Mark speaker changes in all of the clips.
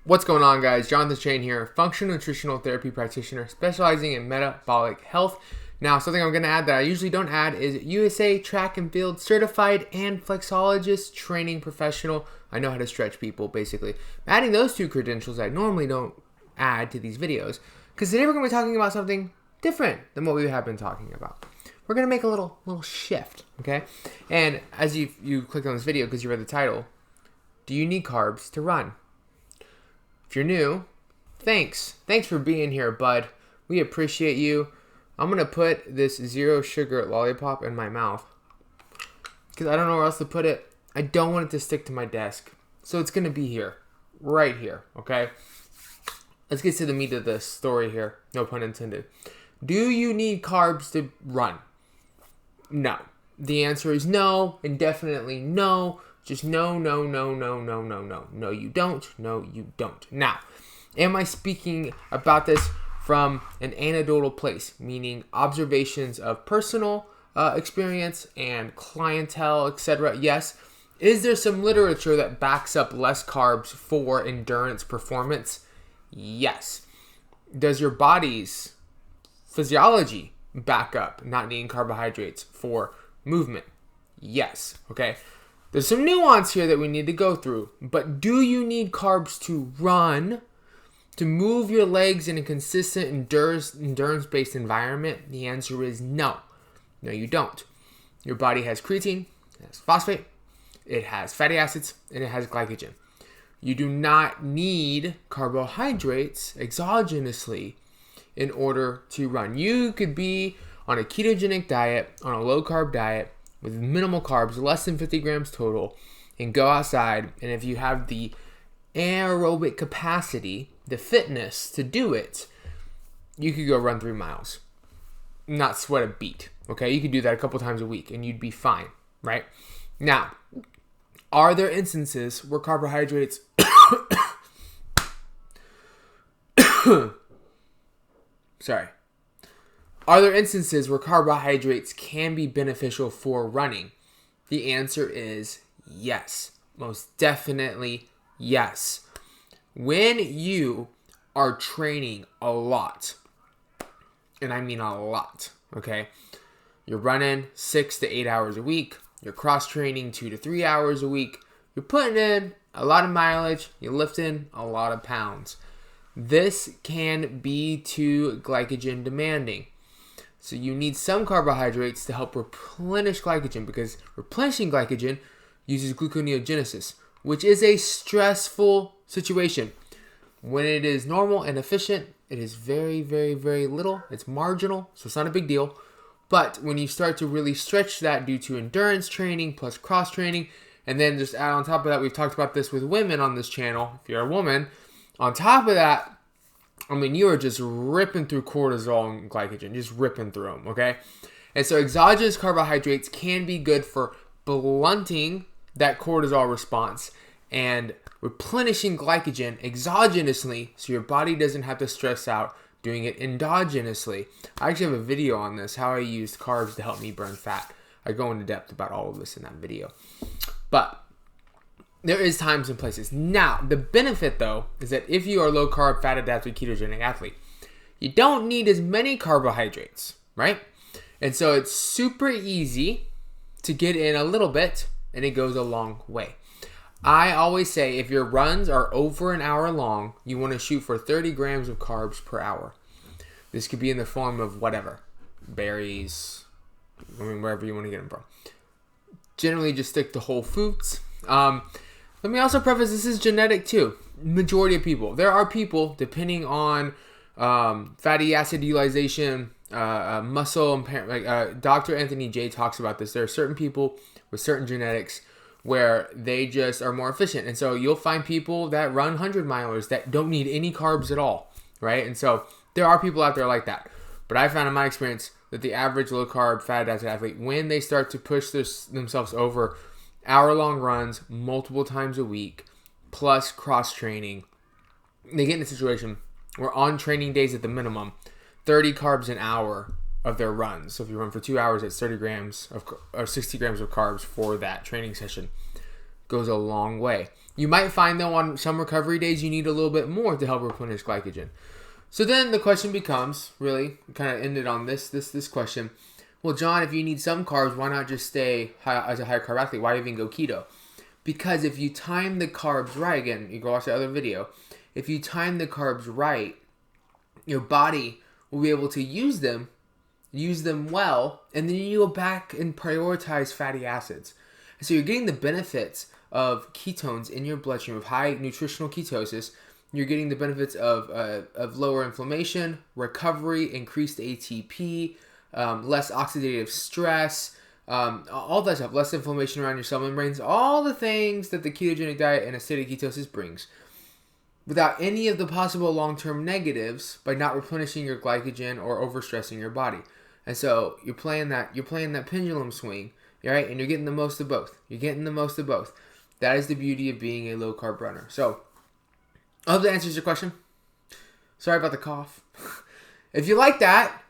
Speaker 1: What's going on, guys? Jonathan Shane here, functional nutritional therapy practitioner specializing in metabolic health. Now, something I'm going to add that I usually don't add is USA Track and Field certified and flexologist training professional. I know how to stretch people, basically. I'm adding those two credentials I normally don't add to these videos because today we're going to be talking about something different than what we have been talking about. We're going to make a little shift, okay? And as you clicked on this video because you read the title, do you need carbs to run? If you're new, thanks. Thanks for being here, bud. We appreciate you. I'm going to put this zero sugar lollipop in my mouth because I don't know where else to put it. I don't want it to stick to my desk. So it's going to be here, right here, okay? Let's get to the meat of the story here. No pun intended. Do you need carbs to run? No. The answer is no, and definitely no. Just no, no, no, no, no, no, no. No, you don't. No, you don't. Now, am I speaking about this from an anecdotal place, meaning observations of personal experience and clientele, etc.? Yes. Is there some literature that backs up less carbs for endurance performance? Yes. Does your body's physiology back up not needing carbohydrates for movement? Yes. Okay. There's some nuance here that we need to go through, but do you need carbs to run, to move your legs in a consistent endurance-based environment? The answer is no. No, you don't. Your body has creatine, it has phosphate, it has fatty acids, and it has glycogen. You do not need carbohydrates exogenously in order to run. You could be on a ketogenic diet, on a low-carb diet, with minimal carbs, less than 50 grams total, and go outside, and if you have the aerobic capacity, the fitness to do it, you could go run 3 miles. Not sweat a beat, okay? You could do that a couple times a week, and you'd be fine, right? Now, are there instances where carbohydrates... Sorry. Are there instances where carbohydrates can be beneficial for running? The answer is yes. Most definitely yes. When you are training a lot, and I mean a lot, okay? You're running 6 to 8 hours a week. You're cross-training 2 to 3 hours a week. You're putting in a lot of mileage. You're lifting a lot of pounds. This can be too glycogen demanding. So you need some carbohydrates to help replenish glycogen because replenishing glycogen uses gluconeogenesis, which is a stressful situation. When it is normal and efficient, it is very, very, very little. It's marginal, so it's not a big deal. But when you start to really stretch that due to endurance training plus cross training, and then just add on top of that, we've talked about this with women on this channel. If you're a woman, on top of that, I mean, you are just ripping through cortisol and glycogen, just ripping through them, okay? And so exogenous carbohydrates can be good for blunting that cortisol response and replenishing glycogen exogenously so your body doesn't have to stress out doing it endogenously. I actually have a video on this, how I used carbs to help me burn fat. I go into depth about all of this in that video. But there is times and places. Now, the benefit, though, is that if you are low-carb, fat-adapted, ketogenic athlete, you don't need as many carbohydrates, right? And so it's super easy to get in a little bit, and it goes a long way. I always say if your runs are over an hour long, you want to shoot for 30 grams of carbs per hour. This could be in the form of whatever. Berries, I mean, wherever you want to get them from. Generally, just stick to whole foods. Let me also preface, this is genetic too. Majority of people. There are people, depending on fatty acid utilization, muscle impairment. Like Dr. Anthony J talks about this. There are certain people with certain genetics where they just are more efficient. And so you'll find people that run 100 milers that don't need any carbs at all, right? And so there are people out there like that. But I found in my experience that the average low-carb, fat-adapted athlete, when they start to push themselves over hour-long runs multiple times a week, plus cross-training, they get in a situation where on training days at the minimum, 30 carbs an hour of their runs. So if you run for 2 hours, it's 30 grams or 60 grams of carbs for that training session. Goes a long way. You might find, though, on some recovery days, you need a little bit more to help replenish glycogen. So then the question becomes, really, kind of ended on this question. Well, John, if you need some carbs, why not just stay as a high carb athlete? Why even go keto? Because if you time the carbs right, again, you go watch the other video. If you time the carbs right, your body will be able to use them well, and then you go back and prioritize fatty acids. So you're getting the benefits of ketones in your bloodstream, of high nutritional ketosis. You're getting the benefits of lower inflammation, recovery, increased ATP, less oxidative stress, all that stuff, less inflammation around your cell membranes, all the things that the ketogenic diet and acidic ketosis brings, without any of the possible long-term negatives by not replenishing your glycogen or overstressing your body. And so you're playing that pendulum swing, right? And you're getting the most of both. That is the beauty of being a low-carb runner. So I hope that answers your question. Sorry about the cough. If you like that,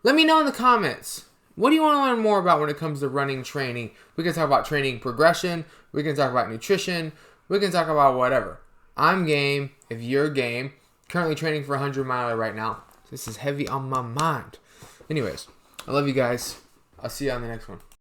Speaker 1: let me know in the comments. What do you want to learn more about when it comes to running training? We can talk about training progression. We can talk about nutrition. We can talk about whatever. I'm game if you're game. Currently training for a 100-miler right now. This is heavy on my mind. Anyways, I love you guys. I'll see you on the next one.